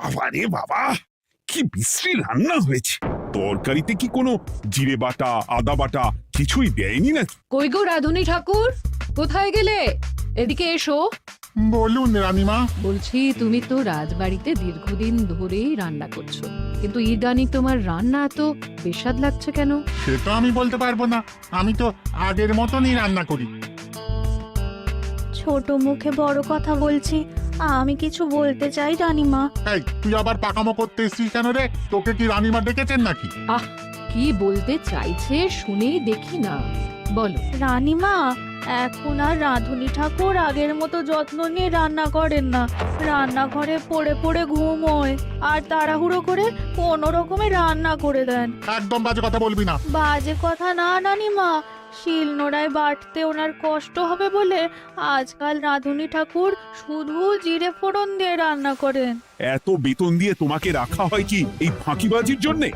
বাবা রে বাবা, কি বিশ্রী রান্না হয়েছে। তরকারিতে কি কোনো জিরে বাটা আদা বাটা কিছুই দেয়নি নাকি? কই গো রাধুনী ঠাকুর, কোথায় গেলে? এদিকে এসো। বলুন রানীমা। বলছি তুমি তো রাজবাড়িতে দীর্ঘদিন ধরেই রান্না করছো, কিন্তু ইদানিং তোমার রান্না এত বেস্বাদ লাগছে কেন? সে তো আমি বলতে পারবো না, আমি তো আগের মতনই রান্না করি। ছোট মুখে বড় কথা বলছি, আমি কিছু বলতে চাই রানীমা। এই তুই আবার পাকামো করতে এসছিস কেন রে? তোকে কি রানীমা ডেকেছেন নাকি? আহ, কি বলতে চাইছে শুনেই দেখি না, বলো। রানীমা, এখন আর রাধুনী ঠাকুর আগের মতো যত্ন নিয়ে রান্না করেন না। রান্নাঘরে পড়ে পড়ে ঘুমোয় আর তাড়াহুড়ো করে কোনো রকমে রান্না করে দেন। একদম বাজে কথা বলবি না। বাজে কথা না রানীমা, শিলনোড়ায় বাটতে ওনার কষ্ট হবে বলে আজকাল রাধুনী ঠাকুর শুধু জিরে ফোড়ন দিয়ে রান্না করেন। এত বেতন দিয়ে তোমাকে রাখা হয় কি এই ফাঁকিবাজির জন্যে?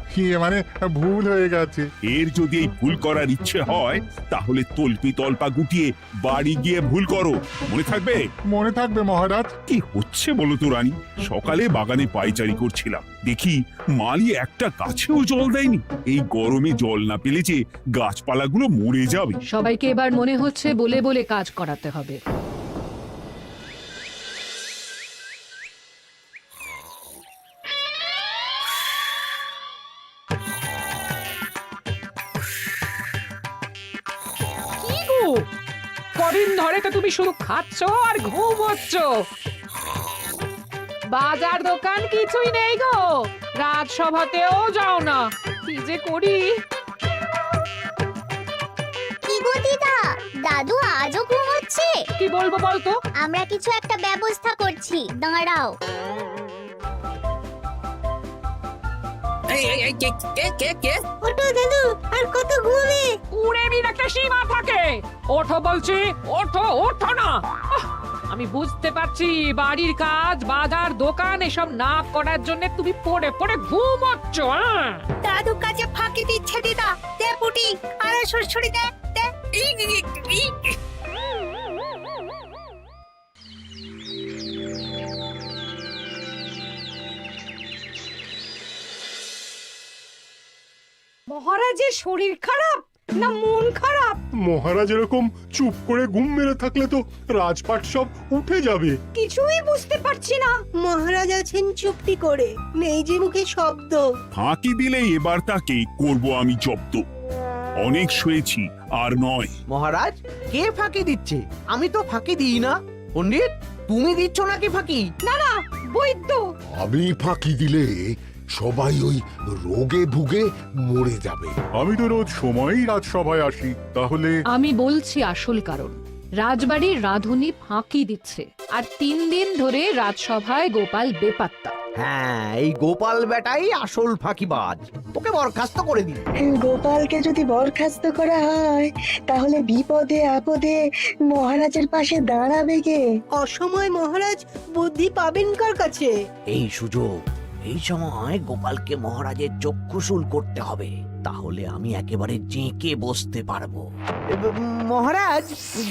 মানে ভুল হয়ে গেছে। এর যদি এই ভুল করার ইচ্ছে হয় তাহলে তল্পি তল্পা গুটিয়ে বাড়ি গিয়ে ভুল করো, মনে থাকবে? মনে থাকবে মহারাজ। কি হচ্ছে বলো তো রানী? সকালে বাগানে পায়চারি করছিলাম, দেখি মালি একটা গাছেও জল দেয়নি। এই গরমে জল না পেলে যে গাছপালাগুলো মরে যাবে। সবাইকে এবার মনে হচ্ছে বলে বলে কাজ করাতে হবে। কি গো, কদিন ধরে তো তুমি শুধু খাচ্ছ আর ঘুমোচ্ছ। বাজার দোকান কিছুই নেই গো, রাজসভাতেও যাও না। কি যে করি। কি গো দিদা, দাদু আজও ঘুমোচ্ছে? কি বলবো বলতো? আমরা কিছু একটা ব্যবস্থা করছি, দাঁড়াও। ওঠো দাদু, আর কত ঘুমে? কুড়েমির একটা সীমা থাকে। ওঠো বলছি, ওঠো ওঠো না। আহ, আমি বুঝতে পারছি বাড়ির কাজ বাজার দোকান এসব না করার জন্য তুমি পড়ে পড়ে ঘুমোচ্ছ। দাদু কাজে ফাঁকি দিচ্ছে দিদা। দে পুটি, আর সরসরি দে দে। মহারাজের শরীর খারাপ না মন খারাপ? মহারাজ এরকম চুপ করে ঘুম মেরে থাকলে তো রাজপাট সব উঠে যাবে। কিছুই বুঝতে পারছি না। মহারাজ আছেন চুপটি করে, নেই যে মুখে শব্দ। ফাঁকি দিলে এবার তাকে করব আমি জব্দ। অনেক শুয়েছি, আর নয়। মহারাজ, কে ফাঁকি দিচ্ছে? আমি তো ফাঁকি দিই না। পণ্ডিত, তুমি দিচ্ছ নাকি ফাঁকি? না না, বৈদ্য। আমি ফাঁকি দিলে সবাই ওই রোগে ভুগে মরে যাবে। আমি তো রোজ সময়ই রাজসভায় আসি, তাহলে আমি বলছি আসল কারণ। রাজবাড়ির রাধুনী ফাঁকি দিচ্ছে, আর 3 দিন ধরে রাজসভায় গোপাল বেপাত্তা। হ্যাঁ, এই গোপাল বেটাই আসল ফাঁকিবাজ। ওকে বরখাস্ত করে দিন। গোপালকে যদি বরখাস্ত করা হয় তাহলে বিপদে আপদে মহারাজের পাশে দাঁড়াবে কে? অসময় মহারাজ বুদ্ধি পাবেন কার কাছে? এই সুযোগ, এই সময় গোপালকে মহারাজের চক্ষুশূল করতে হবে, তাহলে আমি একেবারে জেঁকে বসতে পারবো। মহারাজ,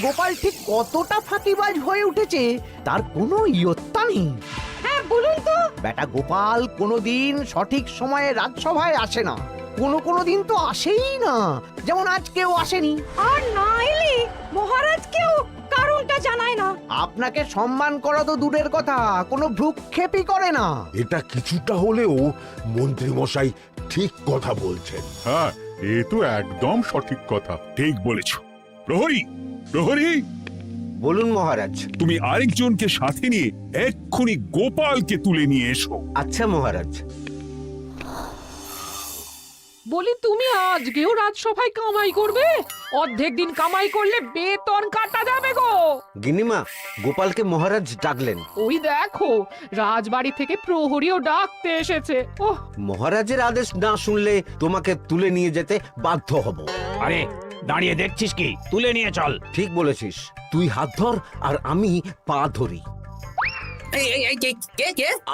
গোপাল ঠিক কতটা ফাঁকিবাজ হয়ে উঠেছে তার কোনো ইয়ত্তা নেই। হ্যাঁ বলুন তো। বেটা গোপাল কোনোদিন সঠিক সময়ে রাজসভায় আসে না। কোনো দিন তো আসেই না, যেমন আজকেও আসেনি। আর না এলে মহারাজকেও কারণটা জানায় না। আপনাকে সম্মান করা তো দূরের কথা, কোনো ভ্রুক্ষেপই করে না। এটা কিছুটা হলেও মন্ত্রী মশাই ঠিক কথা বলছেন। হ্যাঁ, এ তো একদম সঠিক কথা। ঠিক বলেছ। প্রহরী, প্রহরী, বলুন মহারাজ। তুমি আরেকজনকে সাথে নিয়ে এক্ষুনি গোপালকে তুলে নিয়ে এসো। আচ্ছা মহারাজ। বলি, তুমি আজকেও রাজসভায় কামাই করবে? অর্ধেক দিন কামাই করলে বেতন কাটা যাবে গো। গিনিমা, গোপালকে মহারাজ ডাকলেন। ওই দেখো, রাজবাড়ি থেকে প্রহরীও ডাকতে এসেছে। ওহ, মহারাজের আদেশ না শুনলে তোমাকে তুলে নিয়ে যেতে বাধ্য হব। আরে দাঁড়িয়ে দেখছিস কি? তুলে নিয়ে চল। ঠিক বলেছিস, তুই হাত ধর আর আমি পা ধরি।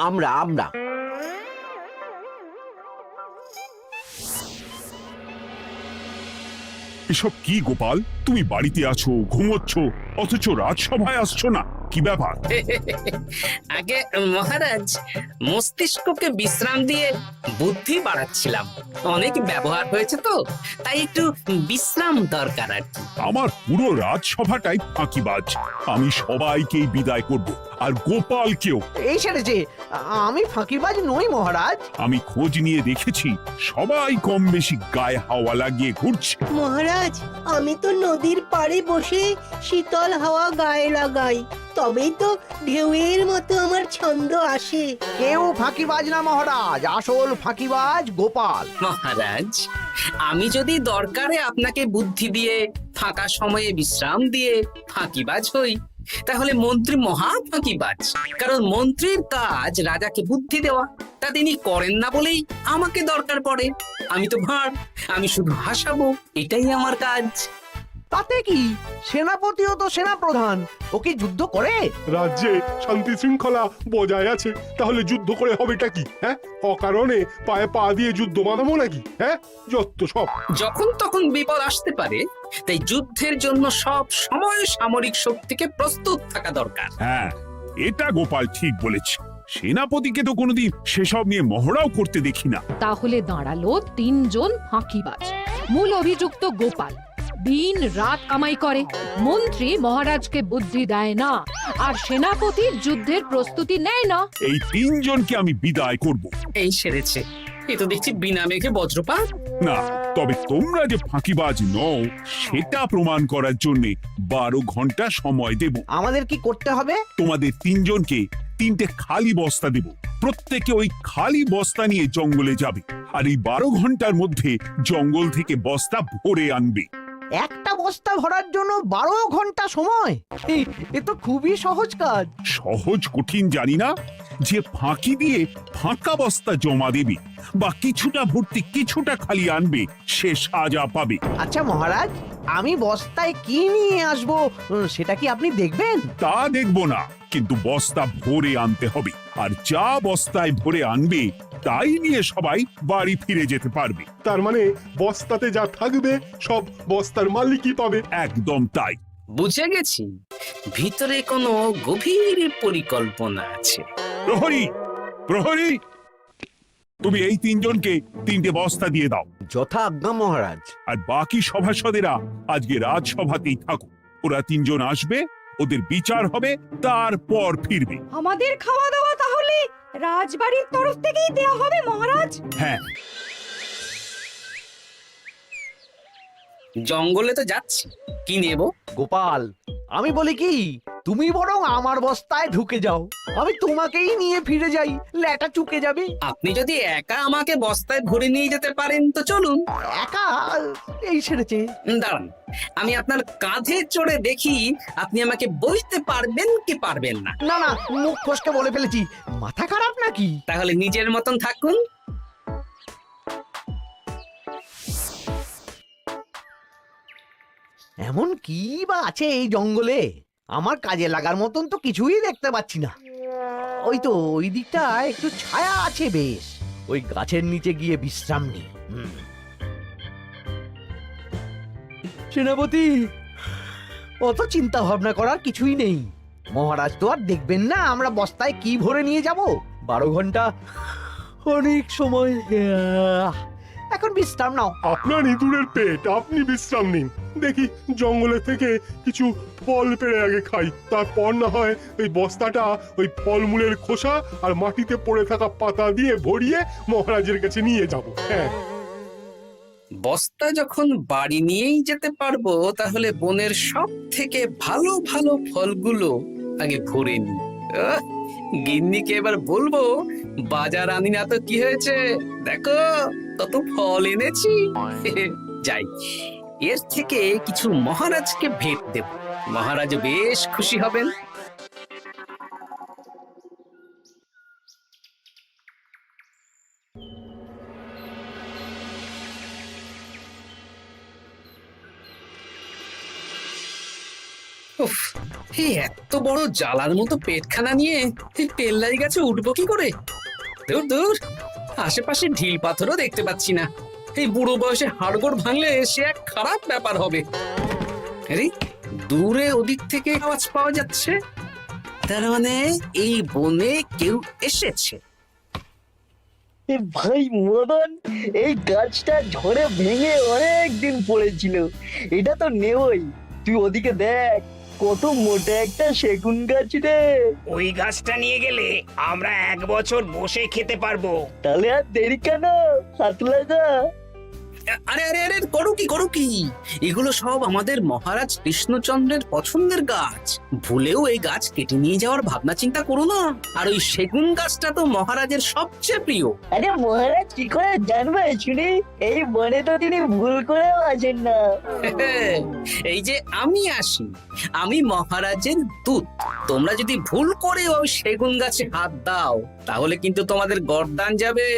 আমরা এসব কি গোপাল? তুমি বাড়িতে আছো, ঘুমোচ্ছ, অথচ রাজসভায় আসছো না। কি ব্যাপার? আগে মহারাজ, মস্তিষ্ককে বিশ্রাম দিয়ে বুদ্ধি বাড়াচ্ছিলাম। অনেক ব্যবহার হয়েছে তো, তাই একটু বিশ্রাম দরকার আর কি। আমার পুরো রাজসভাটাই ফাঁকিবাজ। আমি সবাইকেই বিদায় করব, আর গোপালকেও। এই সেরেছে, আমি ফাঁকিবাজ নই মহারাজ। আমি খোঁজ নিয়ে দেখেছি সবাই কম বেশি গায়ে হাওয়া লাগিয়ে ঘুরছে। মহারাজ, আমি তো নদীর পাড়ে বসে শীতল হাওয়া গায়ে লাগাই, তবেই তো ঢেউয়ের মতো আমার ছন্দ আসে। কেউ ফাঁকিবাজ না মহারাজ, আসল ফাঁকিবাজ গোপাল। মহারাজ, আমি যদি দরকারে আপনাকে বুদ্ধি দিয়ে, ফাঁকা সময়ে বিশ্রাম দিয়ে ফাঁকিবাজ হই, তাহলে মন্ত্রী মহা ফাঁকিবাজ। কারণ মন্ত্রীর কাজ রাজাকে বুদ্ধি দেওয়া, তা তিনি করেন না বলেই আমাকে দরকার পড়ে। আমি তো ভাঁড়, আমি শুধু হাসাবো, এটাই আমার কাজ। তাতে কি, সেনাপতিও তো সেনা প্রধান, ও কি যুদ্ধ করে? রাজ্যে শান্তি শৃঙ্খলা বজায় আছে, তাহলে যুদ্ধ করে হবেটা কি? হ্যাঁ, অকারণে পায়ে পা দিয়ে যুদ্ধ বাঁধাবো নাকি? হ্যাঁ, যত সব। যখন তখন বিপদ আসতে পারে, তাই যুদ্ধের জন্য সব সময় সামরিক শক্তিকে প্রস্তুত থাকা দরকার। হ্যাঁ, এটা গোপাল ঠিক বলেছে। সেনাপতিকে তো কোনোদিন সেসব নিয়ে মহড়াও করতে দেখি না। তাহলে দাঁড়ালো 3 জন ফাঁকিবাজ। মূল অভিযুক্ত গোপাল দিন রাত কামাই করে, মন্ত্রী মহারাজকে বুদ্ধি দেয় না, আর সেনাপতি যুদ্ধের প্রস্তুতি নেয় না। এই 3 জনকে আমি বিদায় করব। এই সেরেছে, এ তো দেখছি বিনা মেঘে বজ্রপাত। না, তবে তোমরা যে ফাঁকিবাজ নও সেটা প্রমাণ করার জন্য 12 ঘন্টা সময় দেব। আমাদের কি করতে হবে? তোমাদের 3 জনকে 3টে খালি বস্তা দেব। প্রত্যেকে ওই খালি বস্তা নিয়ে জঙ্গলে যাবে, আর এই 12 ঘন্টার মধ্যে জঙ্গল থেকে বস্তা ভরে আনবে। একটা বস্তা ভরার জন্য 12 ঘন্টা সময়? এ তো খুবই সহজ কাজ। সহজ কঠিন জানি না, যে ফাঁকি দিয়ে ফাঁকা বস্তা জমা দেবে বা কিছুটা ভর্তি কিছুটা খালি আনবে, সে সাজা পাবে। আচ্ছা মহারাজ, আমি বস্তায় কি নিয়ে আসবো সেটা কি আপনি দেখবেন? তা দেখব না, কিন্তু বস্তা ভরে আনতে হবে। আর যা বস্তায় ভরে আনবে তাই নিয়ে সবাই বাড়ি ফিরে যেতে পারবে। তার মানে বস্তাতে যা থাকবে সব বস্তার মালিকই পাবে। একদম তাই। বুঝে গেছি, ভিতরে কোনো গভীর পরিকল্পনা আছে। প্রহরী, প্রহরী, তুমি এই 3 জনকে 3টে বস্তা দিয়ে দাও। যথা আজ্ঞা মহারাজ। আর বাকি সভাসদেরা আজকে রাজসভাতেই থাকুক। ওরা 3 জন আসবে, ওদের বিচার হবে, তারপর ফিরবে। আমাদের খাওয়া দাওয়া তাহলে রাজবাড়ির তরফ থেকেই দেওয়া হবে মহারাজ? হ্যাঁ। জঙ্গলে তো যাচ্ছি, কি নেব? গোপাল, আমি বলি কি, তুমি বরং আমার বস্তায় ঢুকে যাও, আমি তোমাকেই নিয়ে ফিরে যাই, ল্যাটা চুকে যাবে। আপনি যদি একা আমাকে বস্তায় ভরে নিয়ে যেতে পারেন তো চলুন। একা? এই সেরেছে। দাঁড়ান, আমি আপনার কাঁধে চড়ে দেখি আপনি আমাকে বইতে পারবেন কি পারবেন না। না না, মুখ ফসকে বলে ফেলেছি, মাথা খারাপ নাকি? তাহলে নিজের মতন থাকুন। এমন কি বা আছে এই জঙ্গলে? আমার কাজে লাগার মতন তো কিছুই দেখতে পাচ্ছি না। ওই তো ওই দিকটা একটু ছায়া আছে বেশ, ওই গাছের নিচে গিয়ে বিশ্রাম নিই। সেনাপতি, অত চিন্তা ভাবনা করার কিছুই নেই। মহারাজ তো আর দেখবেন না আমরা বস্তায় কি ভরে নিয়ে যাব। 12 ঘন্টা অনেক সময়। এখন বিশ্রাম নাও। আপনার ইঁদুরের পেট, আপনি বিশ্রাম নিন। দেখি জঙ্গলে থেকে কিছু ফল পেড়ে আগে খাই, তারপর না হয় ওই বস্তাটা ওই ফলমূলের খোসা আর মাটিতে পড়ে থাকা পাতা দিয়ে ভরিয়ে মহারাজের কাছে নিয়ে যাব। হ্যাঁ, বস্তা যখন বাড়ি নিয়েই যেতে পারবো, তাহলে বনের সব থেকে ভালো ভালো ফলগুলো আগে ভরে নি। গিন্নিকে এবার বলবো, বাজার আনি না তো কি হয়েছে, দেখো কত ফল এনেছি। যাই, এর থেকে কিছু মহারাজকে ভেট দেব, মহারাজ বেশ খুশি হবেন। উফ, এই এত বড় জ্বালার মতো পেটখানা নিয়ে এই পেল্লাই গাছে উঠবো কি করে? দূর দূর, আশেপাশে ঢিল পাথরও দেখতে পাচ্ছি না। এই বুড়ো বয়সে হাড়গোড় ভাঙলে সে এক খারাপ ব্যাপার হবে। আরে দূরে ওদিক থেকে আওয়াজ পাওয়া যাচ্ছে, তার মানে এই বনে কেউ এসেছে। ভাই মদন, এই গাছটা ঝড়ে ভেঙে অনেক দিন পড়েছিল, এটা তো নেবই। তুই ওদিকে দেখ, কত মোটা একটা সেগুন গাছ রে। ওই গাছটা নিয়ে গেলে আমরা 1 বছর বসে খেতে পারবো। তাহলে আর দেরি কেন, হাত লাগা। আরে আরে আরে, করো কি এগুলো সব আমাদের মহারাজ কৃষ্ণচন্দ্রের পছন্দের গাছ। ভুলেও এই গাছ কেটে নিয়ে যাওয়ার ভাবনা চিন্তা করো না। আর ওই সেগুন গাছটা তো মহারাজের সবচেয়ে প্রিয়। আরে মহারাজ কি করে জানবে শুনি, এই বনে তো তিনি ভুল করেও আসেন না। এই যে আমি আসি, আমি মহারাজের দূত। তোমরা যদি ভুল করে ওই সেগুন গাছে হাত দাও তাহলে কিন্তু তোমাদের গর্দান যাবে।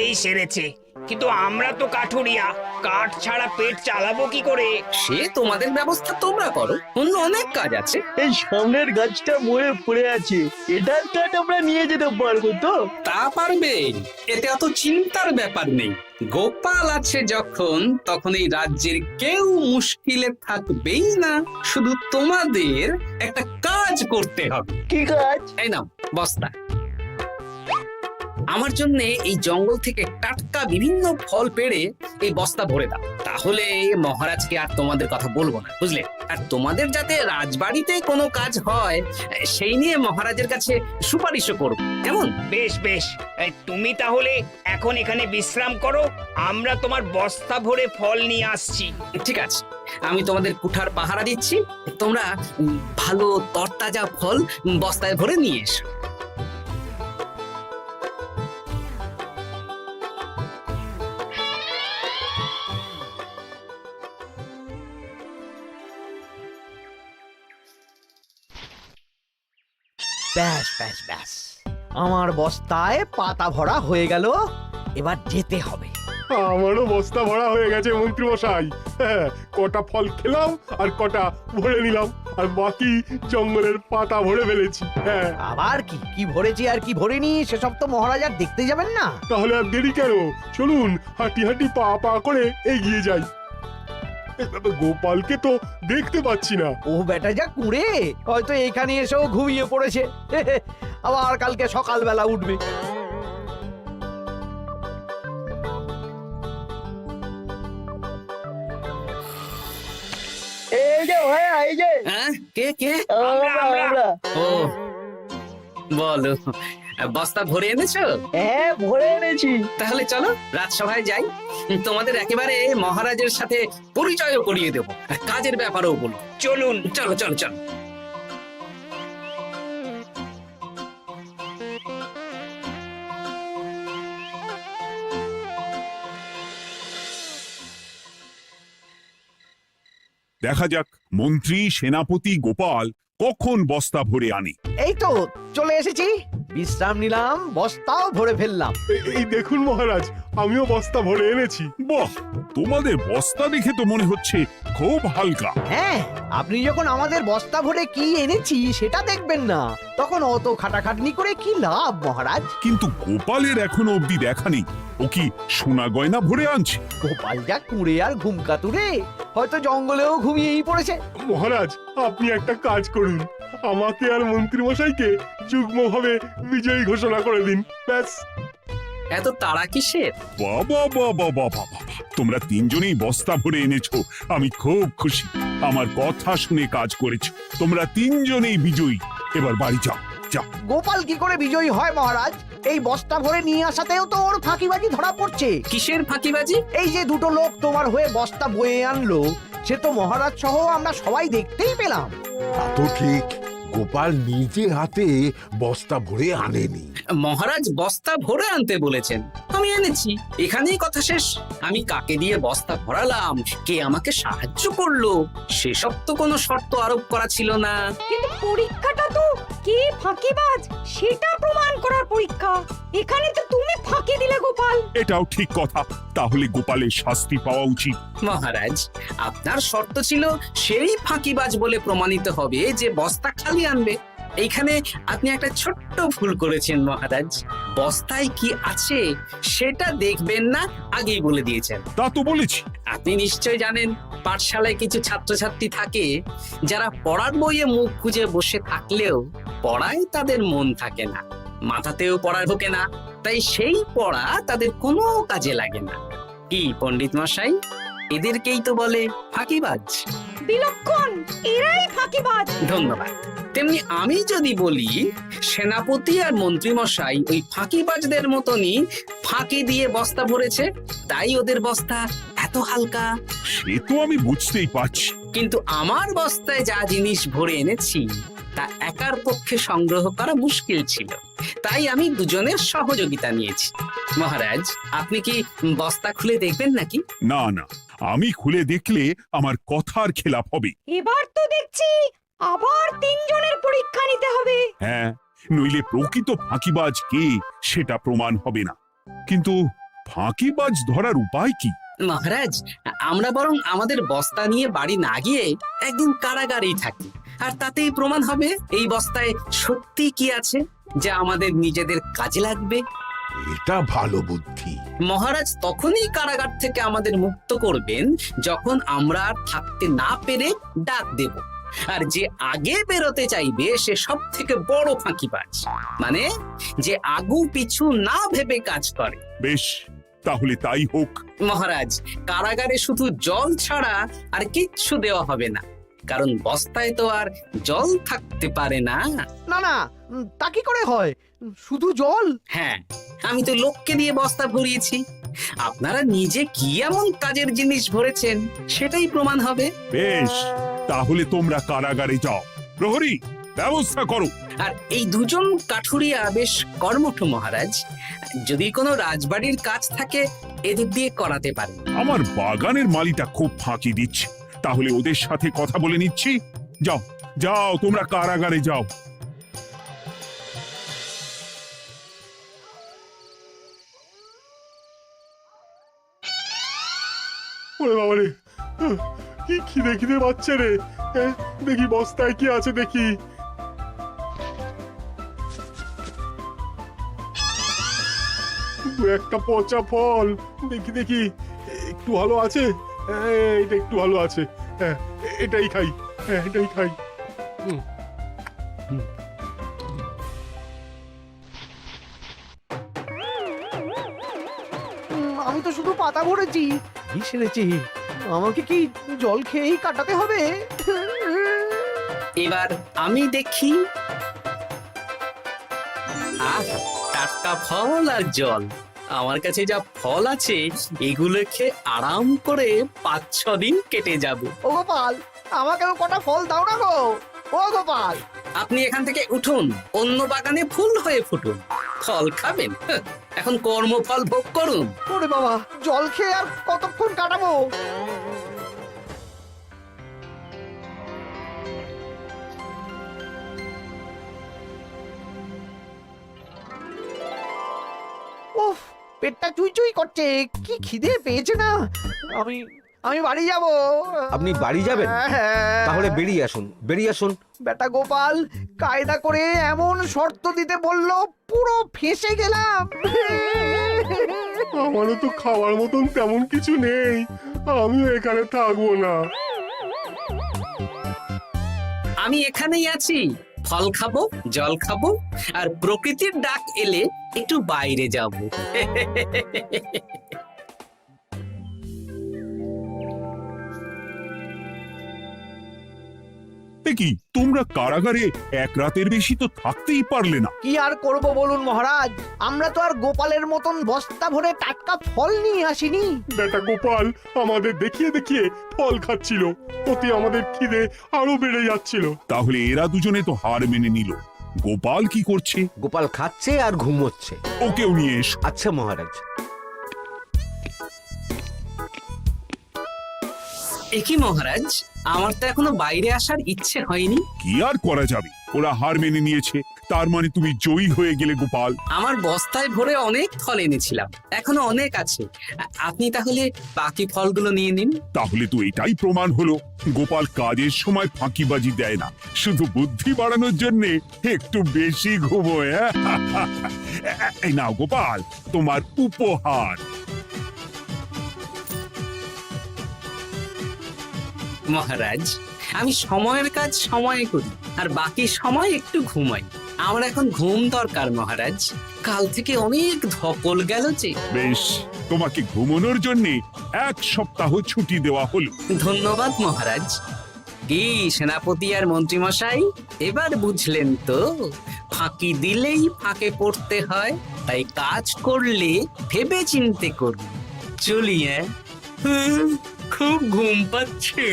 এই সেরেছে, কিন্তু আমরা তো কাঠুরিয়া, কাঠ ছাড়া পেট চালাবো কি করে? সে তোমাদের ব্যবস্থা তোমরা করো, অন্য অনেক কাজ আছে। এই সামনের গাছটা মরে পড়ে আছে, এটার কাঠ আমরা নিয়ে যেতে পারবো তো? তা পারবে, এতে অত চিন্তার ব্যাপার নেই। গোপাল আছে যখন, তখন এই রাজ্যের কেউ মুশকিলে থাকবেই না। শুধু তোমাদের একটা কাজ করতে হবে। কি কাজ? এই নাও বস্তা। আমার জন্য এই জঙ্গল থেকে টাটকা বিভিন্ন ফল পেড়ে এই বস্তা ভরে দাও, তাহলে মহারাজকে আর তোমাদের কথা বলবো না, বুঝলে? আর তোমাদের যাতে রাজবাড়িতে কোনো কাজ হয় সেই নিয়ে মহারাজের কাছে সুপারিশও করো, কেমন? বেশ বেশ, এই তুমি তাহলে এখন এখানে বিশ্রাম করো, আমরা তোমার বস্তা ভরে ফল নিয়ে আসছি। ঠিক আছে, আমি তোমাদের কুঠার পাহারা দিচ্ছি, তোমরা ভালো তরতাজা ফল বস্তায় ভরে নিয়ে এসো। ব্যাস ব্যাস ব্যাস, আমার বস্তায় পাতা ভরা হয়ে গেল, এবার যেতে হবে। আমারও বস্তা ভরা হয়ে গেছে মন্ত্রী মশাই। হ্যাঁ, কটা ফল খেলাম আর কটা ভরে নিলাম, আর বাকি জঙ্গলের পাতা ভরে ফেলেছি। হ্যাঁ, আবার কি কি ভরেছি আর কি ভরিনি সেসব তো মহারাজ আর দেখতে যাবেন না। তাহলে আর দেরি কেন, চলুন হাঁটি হাঁটি পা পা করে এগিয়ে যাই। গোপালকে তো দেখতে পাচ্ছি না। ও বেটা যা কুঁড়ে, হয়তো এখানে এসেও ঘুমিয়ে পড়েছে। আবার কালকে সকালবেলা উঠবে। এই যে ভাইয়া, এই যে। হ্যাঁ, কে কে? আমরা। ও বলো, বস্তা ভরে এনেছো? হ্যাঁ, ভরে এনেছি। তাহলে চলো রাজসভায় যাই, তোমাদের একেবারে মহারাজের সাথে পরিচয়ও করিয়ে দেবো, আর কাজের ব্যাপারেও বলবো। চলুন। চলো চলো চলো। দেখা যাক মন্ত্রী সেনাপতি গোপাল কখন বস্তা ভরে আনে। এই তো চলে এসেছি, বিশ্রাম নিলাম, বস্তাও ভরে ফেললাম। এই দেখুন মহারাজ, আমিও বস্তা ভরে এনেছি। বাহ, তোমাদের বস্তা দেখে তো মনে হচ্ছে খুব হালকা। হ্যাঁ, আপনি যখন আমাদের বস্তা ভরে কি এনেছি সেটা দেখবেন না, তখন অত খাটাখাটনি করে কি লাভ মহারাজ? কিন্তু গোপালের এখনো অব্দি দেখা নেই, ও কি সোনা গয়না ভরে আনছে? গোপাল যা কুঁড়ে আর ঘুম কাতুরে, হয়তো জঙ্গলেও ঘুমিয়েই পড়েছে। মহারাজ, আপনি একটা কাজ করুন, আমাকে আর মন্ত্রী মশাইকে যুগ্মভাবে বিজয়ী ঘোষণা করে দিন, ব্যাস। এত তাড়া কিসের? বাবা বাবা বাবা বাবা, তোমরা তিনজনেই বস্তা ভরে এনেছো, আমি খুব খুশি। আমার কথা শুনে কাজ করেছো, তোমরা তিনজনেই বিজয়ী। এবার বাড়ি যাও, যাও। গোপাল কি করে বিজয়ী হয় মহারাজ? এই বস্তা ভরে নিয়ে আসাতেও তো ওর ফাঁকিবাজি ধরা পড়ছে। কিসের ফাঁকিবাজি? এই যে দুটো লোক তোমার হয়ে বস্তা বয়ে আনলো, সে তো মহারাজ সহ আমরা সবাই দেখতেই পেলাম। তা তো ঠিক, গোপাল নিজে হাতে বস্তা ভরে আনেনি। মহারাজ বস্তা ভরে আনতে বলেছেন, আমি এনেছি, এখানেই কথা শেষ। আমি কাকে দিয়ে বস্তা ভরালাম, কে আমাকে সাহায্য করলো, সেসব তো কোনো শর্ত আরোপ করা ছিল না। কিন্তু পরীক্ষাটা তো কে ফাঁকিবাজ সেটা প্রমাণ করার পরীক্ষা। এখানে তো তুমি ফাঁকি দিলে গোপাল। এটাও ঠিক কথা, তাহলে গোপালের শাস্তি পাওয়া উচিত। মহারাজ, আপনার শর্ত ছিল সেই ফাঁকিবাজ বলে প্রমাণিত হবে যে বস্তা খালি আনবে। এইখানে আপনি একটা ছোট্ট ভুল করেছেন মহারাজ। বস্তায় কি আছে সেটা দেখবেন না, আগেই বলে দিয়েছেন। তা তো বলেছি। আপনি নিশ্চয় জানেন পাঠশালায় কিছু ছাত্রছাত্রী থাকে যারা পড়ার বইয়ে মুখ গুজে বসে থাকলেও পড়ায় তাদের মন থাকে না, মাথাতেও পড়া ঢোকে না, তাই সেই পড়া তাদের কোনো কাজে লাগে না। কি পণ্ডিত মশাই, এদেরকেই তো বলে ফাঁকিবাজ। বিলক্ষণ, এরাই ফাঁকিবাজ। ধন্যবাদ। তেমনি আমি যদি বলি সেনাপতি আর মন্ত্রী মশাই ওই ফাঁকিবাজদের মতনই ফাঁকি দিয়ে বস্তা ভরেছে, তাই ওদের বস্তা এত হালকা। সে তো আমি বুঝতেই পারছি। কিন্তু আমার বস্তায় যা জিনিস ভরে এনেছি তা একার পক্ষে সংগ্রহ করা মুশকিল ছিল, তাই আমি দুজনের সহযোগিতা নিয়েছি। মহারাজ, আপনি কি বস্তা খুলে দেখবেন নাকি? না না, আমি খুলে দেখলে আমার কথার খেলাপ হবে। এবার তো দেখছি আবার তিনজনের পরীক্ষা নিতে হবে। হ্যাঁ, নইলে প্রকৃত ফাঁকিবাজ কে সেটা প্রমাণ হবে না। কিন্তু ফাঁকিবাজ ধরার উপায় কি? মহারাজ, আমরা বরং আমাদের বস্তা নিয়ে বাড়ি না গিয়ে একদিন কারাগারেই থাকি, আর তাতেই প্রমাণ হবে এই বস্তায় সত্যি কি আছে যা আমাদের নিজেদের কাজে লাগবে। এটা ভালো বুদ্ধি। মহারাজ তখনই কারাগার থেকে আমাদের মুক্ত করবেন যখন আমরা আর থাকতে না পেরে ডাক দেব, আর যে আগে বেরোতে চাইবে সে সব থেকে বড় ফাঁকিবাজ, মানে যে আগু পিছু না ভেবে কাজ করে। বেশ, তাহলে তাই হোক। মহারাজ, কারাগারে শুধু জল ছাড়া আর কিচ্ছু দেওয়া হবে না, কারণ বস্তায় তো আর জল থাকতে পারে না। না না, তা কি করে হয়? শুধু জল? হ্যাঁ, আমি তো লোককে দিয়ে বস্তা ভরিয়েছি। আপনারা নিজে কি এমন কাজের জিনিস ভরেছেন সেটাই প্রমাণ হবে। বেশ, তাহলে তোমরা কারাগারে যাও। প্রহরী, ব্যবস্থা করো। আর এই দুজন কাঠুরিয়া বেশ কর্মঠ মহারাজ, যদি কোনো রাজবাড়ির কাজ থাকে এদের দিয়ে করাতে পারেন। আমার বাগানের মালিটা খুব ফাঁকি দিচ্ছে, তাহলে ওদের সাথে কথা বলে নিচ্ছি। যাও যাও, তোমরা কারাগারে যাও। ওরে বাবা রে, কি খিদে খিদে পাচ্ছে রে। দেখি বস্তায় কি আছে দেখি। দু একটা পচা ফল, দেখি দেখি একটু ভালো আছে। এটা একটু ভালো আছে, হ্যাঁ এটাই খাই, হ্যাঁ এটাই খাই। আমি তো শুধু পাতা ভরেছি, কি সেরেছি? আমাকে কি জল খেয়েই কাটাতে হবে? এবার আমি দেখি। আহা, টাটকা ফল আর জল। আমার কাছে যা ফল আছে এগুলো খেয়ে আরাম করে 5-6 দিন কেটে যাবে। ও গোপাল, আমাকেও কটা ফল দাও না গো। ও গোপাল, আপনি এখান থেকে উঠুন, অন্য বাগানে ফুল হয়ে ফুটুন। ফল খাবেন? এখন কর্মফল ভোগ করুন। ওরে বাবা, জল খেয়ে আর কতক্ষণ কাটাবো? উফ, পেটটা চুই চুই করছে, কি খিদে পেয়েছে না। আমি আমি বাড়ি যাব। আপনি বাড়ি যাবেন? হ্যাঁ। তাহলে বেরিয়ে আসুন, বেরিয়ে আসুন। বেটা গোপাল কায়দা করে এমন শর্ত দিতে বললো, পুরো ফেঁসে গেলাম। আমারও তো খাওয়ার মতন তেমন কিছু নেই, আমিও এখানে থাকবো না। আমি এখানেই আছি, ফল খাবো, জল খাবো, আর প্রকৃতির ডাক এলে একটু বাইরে যাব। কি তোমরা কারাগারে এক রাতের বেশি তো থাকতেই পারলে না? কি আর করব বলুন মহারাজ, আমরা তো আর গোপালের মতন বস্তা ভরে টাটকা ফল নিয়ে আসিনি। বেটা গোপাল আমাদের দেখিয়ে দেখিয়ে ফল খাচ্ছিল, অতি আমাদের খিদে আরো বেড়ে যাচ্ছিল। তাহলে এরা দুজনে তো হার মেনে নিল। গোপাল কি করছে? গোপাল খাচ্ছে আর ঘুমোচ্ছে। ওকেও নিয়ে এসো। আচ্ছা মহারাজ। একই মহারাজ, আমার তো এখনো বাইরে আসার ইচ্ছে হয়নি। কি আর করা যাবে, ওরা হার মেনে নিয়েছে, তার মানে তুমি জয়ী হয়ে গেলে গোপাল। আমার বস্তায় ভরে অনেক ফল এনেছিলাম, এখনো অনেক আছে। আপনি তাহলে বাকি ফলগুলো নিয়ে নিন। তাহলে তো এটাই প্রমাণ হলো গোপাল কাজের সময় ফাঁকিবাজি দেয় না, শুধু বুদ্ধি বাড়ানোর জন্য একটু বেশি ঘুমোয়। এই নাও গোপাল, তোমার উপহার। মহারাজ, আমি সময়ের কাজ সময়ে করি আর বাকি সময় একটু ঘুমাই। আমার এখন ঘুম দরকার মহারাজ, কাল থেকে অনেক ধকল গেল যে। বেশ, তোমাকে ঘুমানোর জন্য 1 সপ্তাহ ছুটি দেওয়া হলো। ধন্যবাদ মহারাজ। কি সেনাপতি আর মন্ত্রীমশাই, এবার বুঝলেন তো ফাঁকি দিলেই ফাঁকে পড়তে হয়, তাই কাজ করলে ভেবে চিন্তে করুন। চলি। খুব ঘুম পাচ্ছে।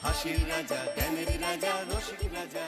হাসির রাজা, জ্ঞানের রাজা, রসিক রাজা।